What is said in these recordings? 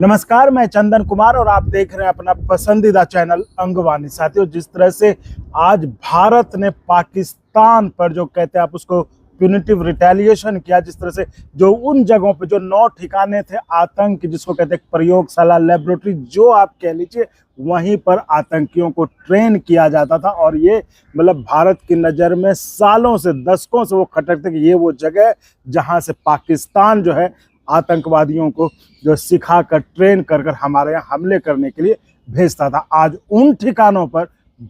नमस्कार, मैं चंदन कुमार और आप देख रहे हैं अपना पसंदीदा चैनल अंगवानी। साथियों, जिस तरह से आज भारत ने पाकिस्तान पर जो कहते हैं आप उसको प्यूनिटिव रिटेलिएशन किया, जिस तरह से जो उन जगहों पे जो 9 ठिकाने थे आतंक, जिसको कहते हैं प्रयोगशाला, लेबोरेटरी, जो आप कह लीजिए, वहीं पर आतंकियों को ट्रेन किया जाता था। और ये मतलब भारत की नज़र में सालों से, दशकों से वो खटकते कि ये वो जगह है जहाँ से पाकिस्तान जो है आतंकवादियों को जो सिखा कर, ट्रेन कर कर हमारे यहाँ हमले करने के लिए भेजता था। आज उन ठिकानों पर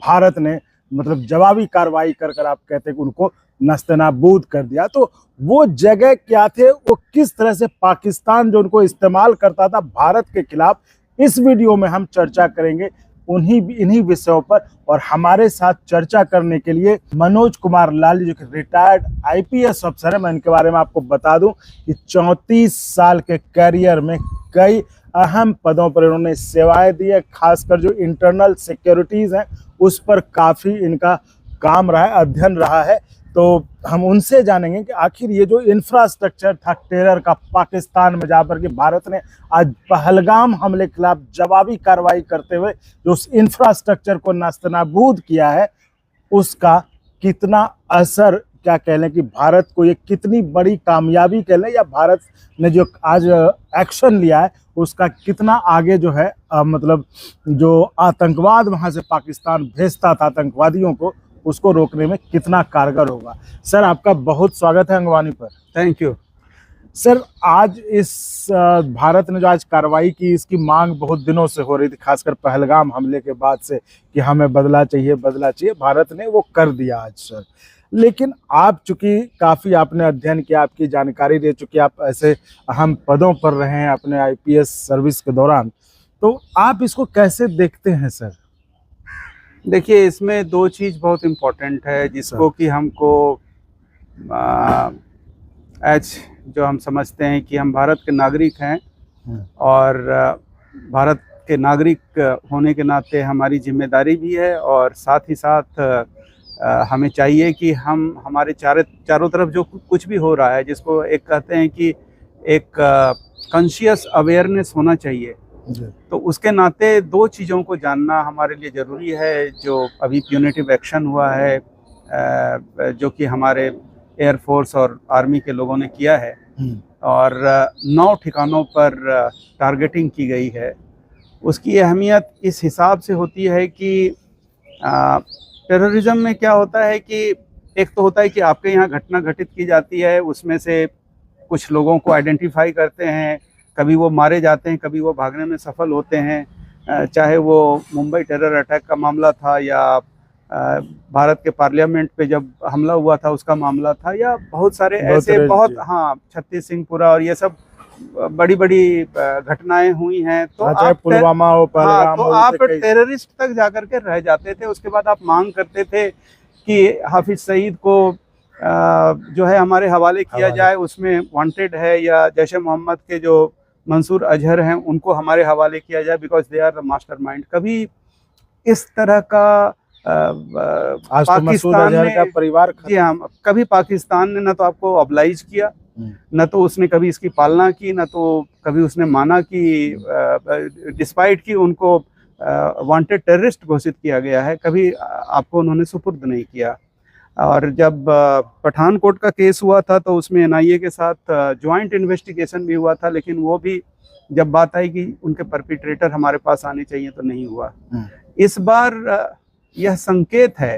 भारत ने मतलब जवाबी कार्रवाई कर कर आप कहते हैं कि उनको नस्तेनाबूद कर दिया। तो वो जगह क्या थे, वो किस तरह से पाकिस्तान जो उनको इस्तेमाल करता था भारत के खिलाफ, इस वीडियो में हम चर्चा करेंगे इन्हीं विषयों पर। और हमारे साथ चर्चा करने के लिए मनोज कुमार लाल, जो कि रिटायर्ड आईपीएस अफसर है। मैं इनके बारे में आपको बता दूं कि 34 साल के कैरियर में कई अहम पदों पर इन्होंने सेवाएं दी है। खासकर जो इंटरनल सिक्योरिटीज हैं उस पर काफ़ी इनका काम रहा है, अध्ययन रहा है। तो हम उनसे जानेंगे कि आखिर ये जो इंफ्रास्ट्रक्चर था टेरर का पाकिस्तान में, जहाँ पर कि भारत ने आज पहलगाम हमले के खिलाफ जवाबी कार्रवाई करते हुए जो उस इंफ्रास्ट्रक्चर को नस्तनाबूद किया है, उसका कितना असर, क्या कह लें कि भारत को ये कितनी बड़ी कामयाबी कह लें, या भारत ने जो आज एक्शन लिया है उसका कितना आगे जो है मतलब जो आतंकवाद वहाँ से पाकिस्तान भेजता था आतंकवादियों को, उसको रोकने में कितना कारगर होगा। सर, आपका बहुत स्वागत है अंगवानी पर। थैंक यू सर, आज इस भारत ने जो आज कार्रवाई की, इसकी मांग बहुत दिनों से हो रही थी, खासकर पहलगाम हमले के बाद से, कि हमें बदला चाहिए, बदला चाहिए। भारत ने वो कर दिया आज सर। लेकिन आप चूंकि काफ़ी आपने अध्ययन किया, आपकी जानकारी रह चुकी, आप ऐसे अहम पदों पर रहे हैं अपने आईपीएस सर्विस के दौरान, तो आप इसको कैसे देखते हैं सर? देखिए, इसमें दो चीज़ बहुत इम्पोर्टेंट है जिसको कि हमको एज जो हम समझते हैं कि हम भारत के नागरिक हैं, और भारत के नागरिक होने के नाते हमारी जिम्मेदारी भी है, और साथ ही साथ हमें चाहिए कि हम हमारे चारों तरफ जो कुछ भी हो रहा है, जिसको एक कहते हैं कि एक कॉन्शियस अवेयरनेस होना चाहिए, तो उसके नाते दो चीज़ों को जानना हमारे लिए ज़रूरी है। जो अभी प्यूनिटिव एक्शन हुआ है, जो कि हमारे एयरफोर्स और आर्मी के लोगों ने किया है, और 9 ठिकानों पर टारगेटिंग की गई है, उसकी अहमियत इस हिसाब से होती है कि टेररिज्म में क्या होता है कि एक तो होता है कि आपके यहाँ घटना घटित की जाती है, उसमें से कुछ लोगों को आइडेंटिफाई करते हैं, कभी वो मारे जाते हैं, कभी वो भागने में सफल होते हैं। चाहे वो मुंबई टेरर अटैक का मामला था, या भारत के पार्लियामेंट पे जब हमला हुआ था उसका मामला था, या बहुत सारे ऐसे छत्तीस सिंहपुरा और ये सब बड़ी बड़ी घटनाएं हुई हैं। तो आप पुलवामा हो, तो आप टेररिस्ट तक जाकर के रह जाते थे। उसके बाद आप मांग करते थे कि हाफिज सईद को जो है हमारे हवाले किया जाए, उसमें वांटेड है, या जैश मोहम्मद के जो मंसूर अजहर हैं उनको हमारे हवाले किया जाए, because they are the mastermind. कभी इस तरह का पाकिस्तान ने का परिवार, जी हाँ, कभी पाकिस्तान ने ना तो आपको ऑब्लाइज किया, न तो उसने कभी इसकी पालना की, न तो कभी उसने माना कि डिस्पाइट कि उनको वांटेड टेररिस्ट घोषित किया गया है, कभी आपको उन्होंने सुपुर्द नहीं किया। और जब पठानकोट का केस हुआ था तो उसमें एनआईए के साथ ज्वाइंट इन्वेस्टिगेशन भी हुआ था, लेकिन वो भी जब बात आई कि उनके परपिट्रेटर हमारे पास आने चाहिए तो नहीं हुआ। इस बार यह संकेत है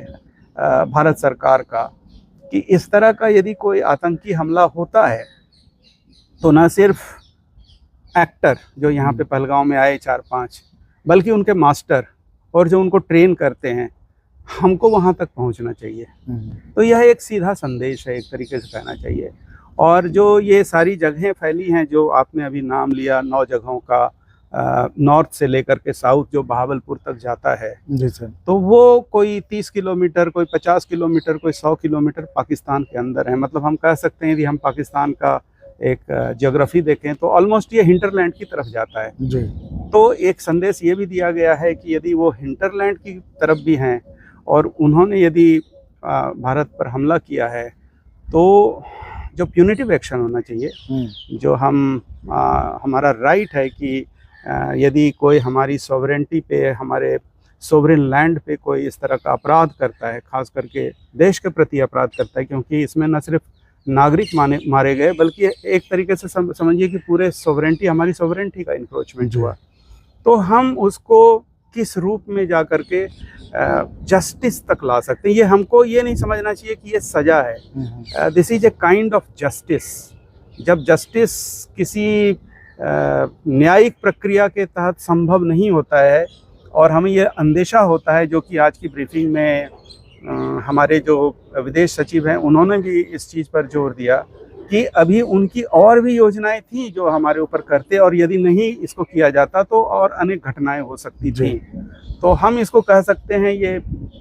भारत सरकार का कि इस तरह का यदि कोई आतंकी हमला होता है तो न सिर्फ एक्टर जो यहाँ पे पहलगांव में आए 4-5, बल्कि उनके मास्टर और जो उनको ट्रेन करते हैं, हमको वहाँ तक पहुँचना चाहिए। तो यह एक सीधा संदेश है, एक तरीके से कहना चाहिए। और जो ये सारी जगहें फैली हैं, जो आपने अभी नाम लिया 9 जगहों का, नॉर्थ से लेकर के साउथ जो बहावलपुर तक जाता है, जी सर, तो वो कोई 30 किलोमीटर, कोई 50 किलोमीटर, कोई 100 किलोमीटर पाकिस्तान के अंदर है। मतलब हम कह सकते हैं यदि हम पाकिस्तान का एक ज्योग्राफी देखें तो ऑलमोस्ट ये हिंटरलैंड की तरफ जाता है जी। तो एक संदेश ये भी दिया गया है कि यदि वो हिंटरलैंड की तरफ भी हैं और उन्होंने यदि भारत पर हमला किया है, तो जो प्यूनिटिव एक्शन होना चाहिए, जो हमारा राइट है कि यदि कोई हमारी सॉवरेंटी पे, हमारे सोवरेन लैंड पे कोई इस तरह का अपराध करता है, खास करके देश के प्रति अपराध करता है, क्योंकि इसमें न सिर्फ नागरिक मारे गए बल्कि एक तरीके से समझिए कि पूरे सोवरेंटी, हमारी सोवरेंटी का इंक्रोचमेंट हुआ, तो हम उसको किस रूप में जा कर के जस्टिस तक ला सकते हैं। ये हमको ये नहीं समझना चाहिए कि ये सज़ा है। This is a kind of justice. जब जस्टिस किसी न्यायिक प्रक्रिया के तहत संभव नहीं होता है और हमें ये अंदेशा होता है, जो कि आज की ब्रीफिंग में हमारे जो विदेश सचिव हैं उन्होंने भी इस चीज़ पर जोर दिया कि अभी उनकी और भी योजनाएं थी जो हमारे ऊपर करते, और यदि नहीं इसको किया जाता तो और अनेक घटनाएं हो सकती थी। तो हम इसको कह सकते हैं ये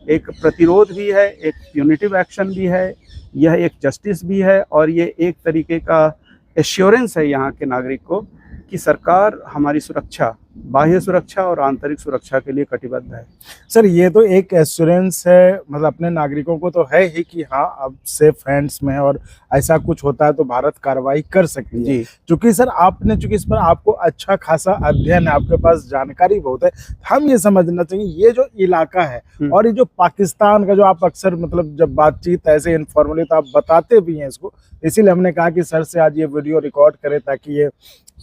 एक प्रतिरोध भी है, एक प्यूनिटिव एक्शन भी है, यह एक जस्टिस भी है, और ये एक तरीके का एश्योरेंस है यहाँ के नागरिक को कि सरकार हमारी सुरक्षा, बाह्य सुरक्षा और आंतरिक सुरक्षा के लिए कटिबद्ध है। सर, ये तो एक एश्योरेंस है, मतलब अपने नागरिकों को तो है ही कि हाँ अब सेफ हैंड्स में है और ऐसा कुछ होता है तो भारत कार्रवाई कर सकती है। क्योंकि सर आपने, चूंकि इस पर आपको अच्छा खासा अध्ययन है, आपके पास जानकारी बहुत है, हम ये समझना चाहिए ये जो इलाका है और ये जो पाकिस्तान का जो आप अक्सर मतलब जब बातचीत ऐसे इनफॉर्मली तो आप बताते भी हैं इसको, इसीलिए हमने कहा कि सर से आज ये वीडियो रिकॉर्ड करें ताकि ये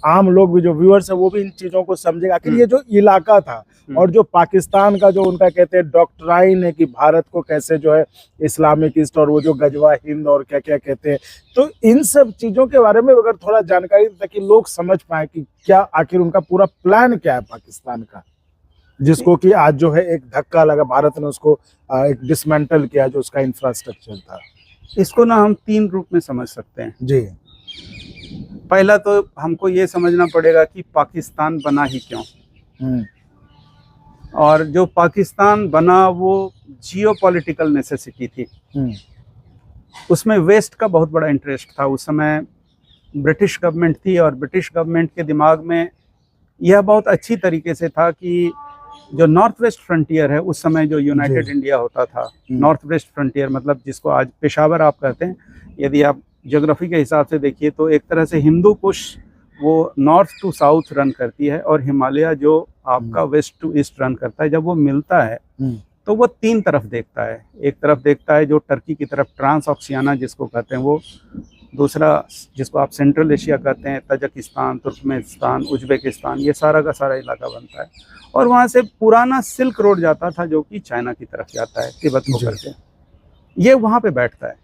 आम लोग भी, जो व्यूअर्स है वो भी इन चीजों को समझेगा कि ये जो इलाका था और जो पाकिस्तान का जो उनका कहते हैं डॉक्ट्राइन है कि भारत को कैसे जो है इस्लामिकिस्ट और वो जो गजवा हिंद और क्या क्या कहते हैं, तो इन सब चीजों के बारे में अगर थोड़ा जानकारी ताकि लोग समझ पाए कि क्या आखिर उनका पूरा प्लान क्या है पाकिस्तान का, जिसको कि आज जो है एक धक्का लगा, भारत ने उसको एक डिसमेंटल किया जो उसका इंफ्रास्ट्रक्चर था। इसको ना हम 3 रूप में समझ सकते हैं जी। पहला तो हमको ये समझना पड़ेगा कि पाकिस्तान बना ही क्यों, और जो पाकिस्तान बना वो जियोपॉलिटिकल नेसेसिटी थी। उसमें वेस्ट का बहुत बड़ा इंटरेस्ट था। उस समय ब्रिटिश गवर्नमेंट थी और ब्रिटिश गवर्नमेंट के दिमाग में यह बहुत अच्छी तरीके से था कि जो नॉर्थ वेस्ट फ्रंटियर है, उस समय जो यूनाइटेड इंडिया होता था, नॉर्थ वेस्ट फ्रंटियर मतलब जिसको आज पेशावर आप कहते हैं, यदि आप ज्योग्राफी के हिसाब से देखिए तो एक तरह से हिंदू कुश वो नॉर्थ टू साउथ रन करती है और हिमालय जो आपका वेस्ट टू ईस्ट रन करता है। जब वो मिलता है तो वो 3 तरफ देखता है। एक तरफ देखता है जो टर्की की तरफ ट्रांस ऑक्सियाना जिसको कहते हैं वो, दूसरा जिसको आप सेंट्रल एशिया कहते हैं, तजाकिस्तान, तुर्कमेनिस्तान, उज्बेकिस्तान, ये सारा का सारा इलाका बनता है। और वहाँ से पुराना सिल्क रोड जाता था जो कि चाइना की तरफ जाता है, तिब्बत को करके, ये वहाँ पे बैठता है।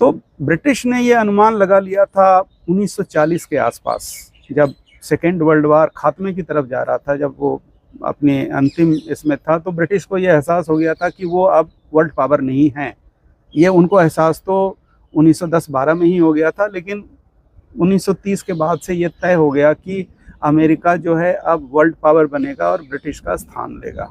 तो ब्रिटिश ने ये अनुमान लगा लिया था 1940 के आसपास, जब सेकेंड वर्ल्ड वार खात्मे की तरफ जा रहा था, जब वो अपने अंतिम इसमें था, तो ब्रिटिश को ये एहसास हो गया था कि वो अब वर्ल्ड पावर नहीं है। ये उनको एहसास तो 1910-12 में ही हो गया था, लेकिन 1930 के बाद से ये तय हो गया कि अमेरिका जो है अब वर्ल्ड पावर बनेगा और ब्रिटिश का स्थान लेगा।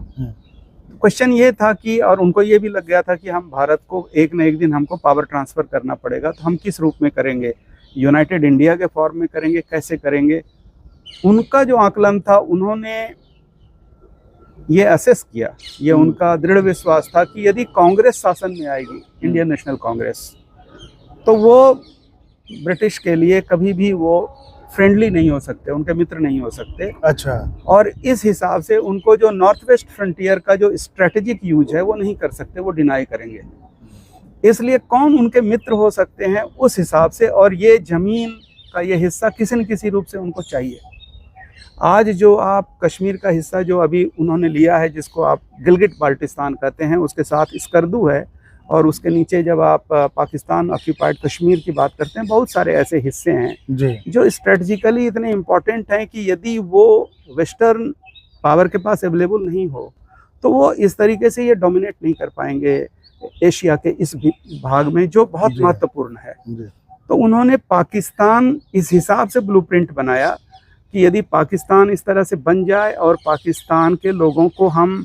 क्वेश्चन ये था कि, और उनको ये भी लग गया था कि हम भारत को एक न एक दिन हमको पावर ट्रांसफ़र करना पड़ेगा, तो हम किस रूप में करेंगे, यूनाइटेड इंडिया के फॉर्म में करेंगे, कैसे करेंगे। उनका जो आकलन था, उन्होंने ये असेस किया, ये उनका दृढ़ विश्वास था कि यदि कांग्रेस शासन में आएगी, इंडियन नेशनल कांग्रेस, तो वो ब्रिटिश के लिए कभी भी वो फ्रेंडली नहीं हो सकते, उनके मित्र नहीं हो सकते। अच्छा। और इस हिसाब से उनको जो नॉर्थ वेस्ट फ्रंटियर का जो स्ट्रेटेजिक यूज है वो नहीं कर सकते, वो डिनाई करेंगे। इसलिए कौन उनके मित्र हो सकते हैं उस हिसाब से, और ये ज़मीन का ये हिस्सा किसी न किसी रूप से उनको चाहिए। आज जो आप कश्मीर का हिस्सा जो अभी उन्होंने लिया है, जिसको आप गिलगिट बाल्टिस्तान कहते हैं, उसके साथ स्कर्दू है, और उसके नीचे जब आप पाकिस्तान ऑक्यूपाइड कश्मीर की बात करते हैं, बहुत सारे ऐसे हिस्से हैं जो स्ट्रेटजिकली इतने इम्पोर्टेंट हैं कि यदि वो वेस्टर्न पावर के पास अवेलेबल नहीं हो तो वो इस तरीके से ये डोमिनेट नहीं कर पाएंगे एशिया के इस भाग में, जो बहुत महत्वपूर्ण है। तो उन्होंने पाकिस्तान इस हिसाब से ब्लूप्रिंट बनाया कि यदि पाकिस्तान इस तरह से बन जाए और पाकिस्तान के लोगों को हम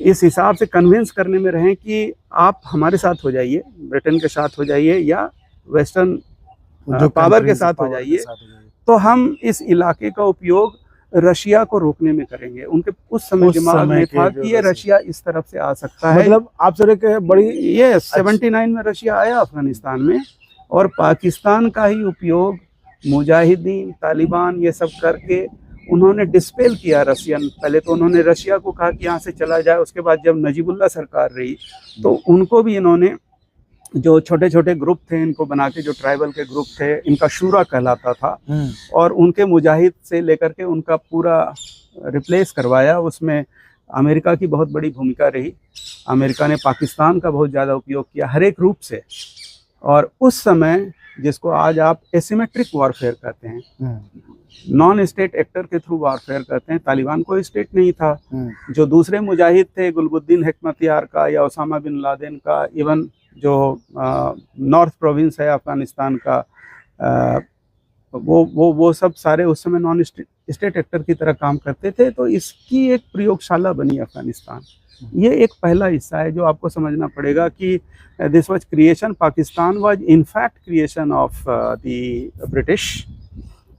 इस हिसाब से कन्विंस करने में रहें कि आप हमारे साथ हो जाइए, ब्रिटेन के साथ हो जाइए या वेस्टर्न पावर के साथ हो जाइए, तो हम इस इलाके का उपयोग रशिया को रोकने में करेंगे। उनके उस समय दिमाग में था कि ये रशिया इस तरफ से आ सकता है। मतलब आप सर बड़ी ये 79 में रशिया आया अफगानिस्तान में, और पाकिस्तान का ही उपयोग मुजाहिदीन, तालिबान ये सब करके उन्होंने डिस्पेल किया रशियन। पहले तो उन्होंने रशिया को कहा कि यहाँ से चला जाए, उसके बाद जब नजीबुल्ला सरकार रही तो उनको भी इन्होंने जो छोटे छोटे ग्रुप थे इनको बना के, जो ट्राइबल के ग्रुप थे, इनका शूरा कहलाता था, और उनके मुजाहिद से लेकर के उनका पूरा रिप्लेस करवाया। उसमें अमेरिका की बहुत बड़ी भूमिका रही। अमेरिका ने पाकिस्तान का बहुत ज़्यादा उपयोग किया हर एक रूप से। और उस समय जिसको आज आप एसिमेट्रिक वॉरफेयर कहते हैं, नॉन स्टेट एक्टर के थ्रू वॉरफेयर करते हैं। तालिबान कोई स्टेट नहीं था। जो दूसरे मुजाहिद थे, गुलबुद्दीन हिकमतयार का या ओसामा बिन लादेन का, इवन जो नॉर्थ प्रोविंस है अफगानिस्तान का, वो सब सारे उस समय नॉन स्टेट एक्टर की तरह काम करते थे। तो इसकी एक प्रयोगशाला बनी अफगानिस्तान। ये एक पहला हिस्सा है जो आपको समझना पड़ेगा कि this was creation, Pakistan was in fact creation of the British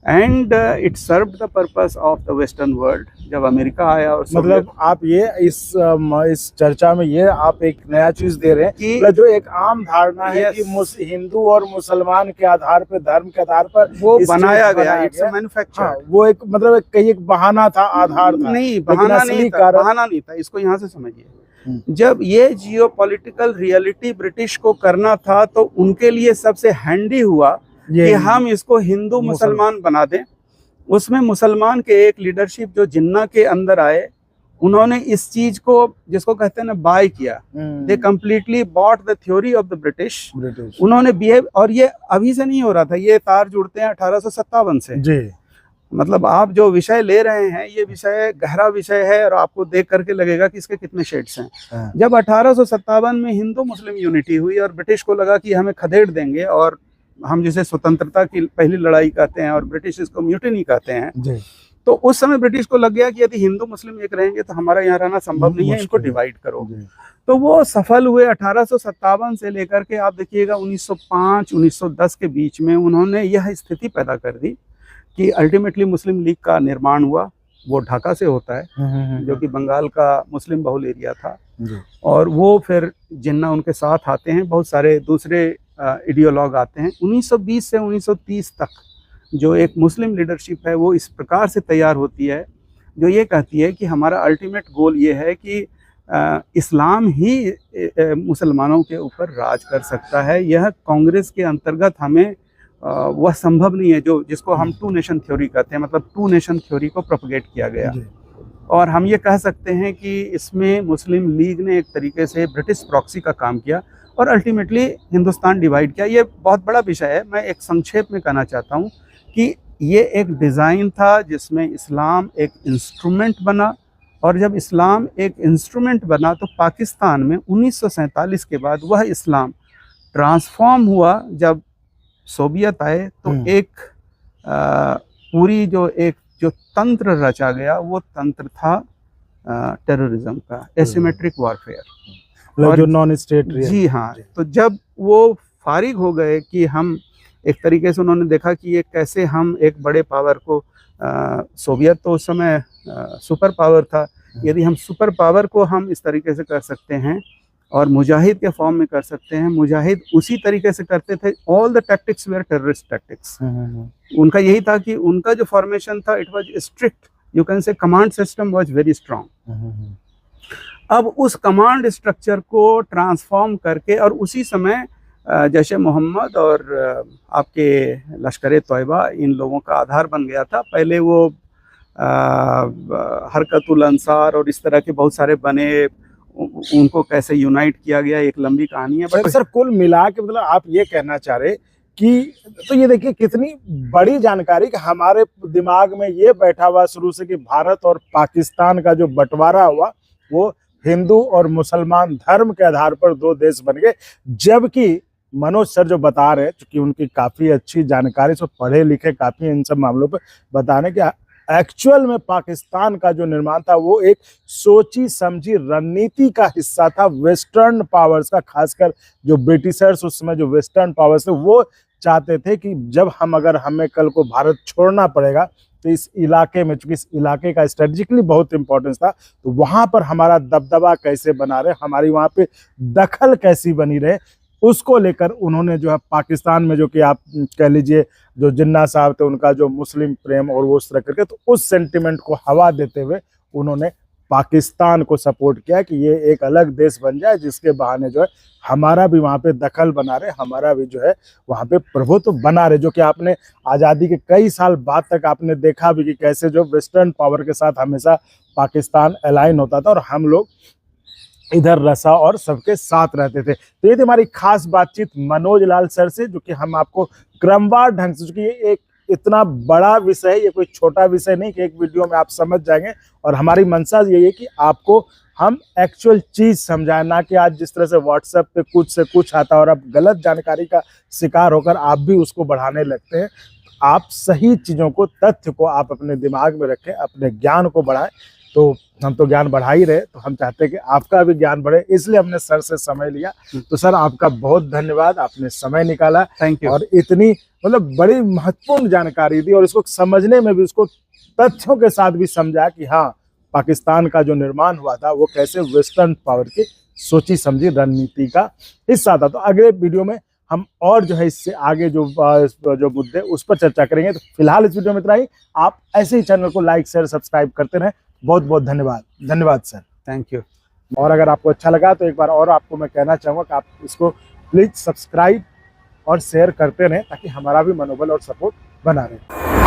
and it served the purpose of the western world. जब अमेरिका आया और मतलब आप ये इस चर्चा में ये आप एक नया चीज दे रहे हैं कि मतलब जो एक आम धारणा है कि हिंदू और मुसलमान के आधार पर, धर्म के आधार पर वो बनाया गया, इट्स मैन्युफैक्चर। वो एक मतलब एक बहाना था, आधार था। नहीं, बहाना नहीं था। इसको यहाँ से समझिए। जब ये जियोपॉलिटिकल रियलिटी ब्रिटिश को करना था तो उनके लिए सबसे हैंडी हुआ कि हम इसको हिंदू मुसलमान बना दें। उसमें मुसलमान के एक लीडरशिप जो जिन्ना के अंदर आए, उन्होंने इस चीज को, जिसको कहते हैं ना, बाय किया। दे completely bought the theory of the British. उन्होंने बिहेव, और ये अभी से नहीं हो रहा था, ये तार जुड़ते हैं 1857 से जी। मतलब आप जो विषय ले रहे हैं, ये विषय गहरा विषय है और आपको देख करके लगेगा कि इसके कितने शेड्स हैं। जब 1857 में हिंदू मुस्लिम यूनिटी हुई और ब्रिटिश को लगा कि हमें खदेड़ देंगे, और हम जिसे स्वतंत्रता की पहली लड़ाई कहते हैं और ब्रिटिश इसको म्यूटिनी कहते हैं जी। तो उस समय ब्रिटिश को लग गया कि यदि हिंदू मुस्लिम एक रहेंगे तो हमारा यहाँ रहना संभव नहीं है, इनको डिवाइड करो। तो वो सफल हुए। 1857 से लेकर के आप देखिएगा 1905-1910 के बीच में उन्होंने यह स्थिति पैदा कर दी कि अल्टीमेटली मुस्लिम लीग का निर्माण हुआ। वो ढाका से होता है, जो कि बंगाल का मुस्लिम बहुल एरिया था। और वो फिर जिन्ना उनके साथ आते हैं, बहुत सारे दूसरे आइडियोलॉग आते हैं। 1920 से 1930 तक जो एक मुस्लिम लीडरशिप है वो इस प्रकार से तैयार होती है, जो ये कहती है कि हमारा अल्टीमेट गोल ये है कि इस्लाम ही मुसलमानों के ऊपर राज कर सकता है। यह कांग्रेस के अंतर्गत हमें वह संभव नहीं है जो जिसको हम टू नेशन थ्योरी कहते हैं। मतलब टू नेशन थ्योरी को प्रोपगेट किया गया। और हम ये कह सकते हैं कि इसमें मुस्लिम लीग ने एक तरीके से ब्रिटिश प्रॉक्सी का काम किया और अल्टीमेटली हिंदुस्तान डिवाइड किया। ये बहुत बड़ा विषय है। मैं एक संक्षेप में कहना चाहता हूँ कि ये एक डिज़ाइन था जिसमें इस्लाम एक इंस्ट्रूमेंट बना, और जब इस्लाम एक इंस्ट्रूमेंट बना तो पाकिस्तान में 1947 के बाद वह इस्लाम ट्रांसफॉर्म हुआ। जब सोवियत आए तो एक पूरी जो तंत्र रचा गया वो तंत्र था टेररिज्म का, एसिमेट्रिक वॉरफेयर, और जो नॉन स्टेट। जी हाँ। तो जब वो फारिग हो गए कि हम एक तरीके से, उन्होंने देखा कि ये कैसे हम एक बड़े पावर को, सोवियत तो उस समय सुपर पावर था, यदि हम सुपर पावर को हम इस तरीके से कर सकते हैं और मुजाहिद के फॉर्म में कर सकते हैं। मुजाहिद उसी तरीके से करते थे। All the tactics were terrorist tactics. उनका यही था कि उनका जो फॉर्मेशन था it was strict, you can say command system was very strong. अब उस कमांड स्ट्रक्चर को ट्रांसफॉर्म करके, और उसी समय जैश ए मोहम्मद और आपके लश्कर तोयबा इन लोगों का आधार बन गया था। पहले वो हरकतुल अंसार और इस तरह के बहुत सारे बने, उनको कैसे यूनाइट किया गया, एक लंबी कहानी है। बट सर कुल मिला के मतलब आप ये कहना चाह रहे कि, तो ये देखिए कितनी बड़ी जानकारी कि हमारे दिमाग में ये बैठा हुआ शुरू से कि भारत और पाकिस्तान का जो बंटवारा हुआ वो हिंदू और मुसलमान धर्म के आधार पर दो देश बन गए। जबकि मनोज सर जो बता रहे हैं, क्योंकि उनकी काफ़ी अच्छी जानकारी से, पढ़े लिखे काफ़ी इन सब मामलों पर, बताने कि एक्चुअल में पाकिस्तान का जो निर्माण था वो एक सोची समझी रणनीति का हिस्सा था वेस्टर्न पावर्स का। खासकर जो ब्रिटिशर्स उस समय जो वेस्टर्न पावर्स थे वो चाहते थे कि जब हमें कल को भारत छोड़ना पड़ेगा तो इस इलाके में, चूंकि इस इलाके का स्ट्रेटेजिकली बहुत इंपॉर्टेंस था, तो वहाँ पर हमारा दबदबा कैसे बना रहे, हमारी वहाँ पे दखल कैसी बनी रहे, उसको लेकर उन्होंने जो है पाकिस्तान में, जो कि आप कह लीजिए जो जिन्ना साहब थे उनका जो मुस्लिम प्रेम और वो उस तरह करके, तो उस सेंटिमेंट को हवा देते हुए उन्होंने पाकिस्तान को सपोर्ट किया कि ये एक अलग देश बन जाए जिसके बहाने जो है हमारा भी वहाँ पे दखल बना रहे, हमारा भी जो है वहाँ पे प्रभुत्व बना रहे। जो कि आपने आज़ादी के कई साल बाद तक आपने देखा भी कि कैसे जो वेस्टर्न पावर के साथ हमेशा पाकिस्तान अलाइन होता था और हम लोग इधर रसा और सबके साथ रहते थे। तो ये थी हमारी खास बातचीत मनोज लाल सर से, जो कि हम आपको क्रमवार ढंग से, जो कि ये एक इतना बड़ा विषय है, ये कोई छोटा विषय नहीं कि एक वीडियो में आप समझ जाएंगे। और हमारी मंशा यही है कि आपको हम एक्चुअल चीज समझाएं, ना कि आज जिस तरह से व्हाट्सएप पे कुछ से कुछ आता है और आप गलत जानकारी का शिकार होकर आप भी उसको बढ़ाने लगते हैं। आप सही चीजों को, तथ्य को आप अपने दिमाग में रखें, अपने ज्ञान को बढ़ाएं। तो हम तो ज्ञान बढ़ा ही रहे, तो हम चाहते हैं कि आपका भी ज्ञान बढ़े, इसलिए हमने सर से समय लिया। तो सर आपका बहुत धन्यवाद, आपने समय निकाला। Thank you. और इतनी मतलब बड़ी महत्वपूर्ण जानकारी दी और इसको समझने में भी, उसको तथ्यों के साथ भी समझा कि हाँ पाकिस्तान का जो निर्माण हुआ था वो कैसे वेस्टर्न पावर की सोची समझी रणनीति का हिस्सा था। तो अगले वीडियो में हम और जो है इससे आगे जो मुद्दे उस पर चर्चा करेंगे। तो फिलहाल इस वीडियो में इतना ही। आप ऐसे ही चैनल को लाइक शेयर सब्सक्राइब करते रहें। बहुत बहुत धन्यवाद। धन्यवाद सर। Thank you. और अगर आपको अच्छा लगा तो एक बार और आपको मैं कहना चाहूँगा कि आप इसको प्लीज सब्सक्राइब और शेयर करते रहें ताकि हमारा भी मनोबल और सपोर्ट बना रहे।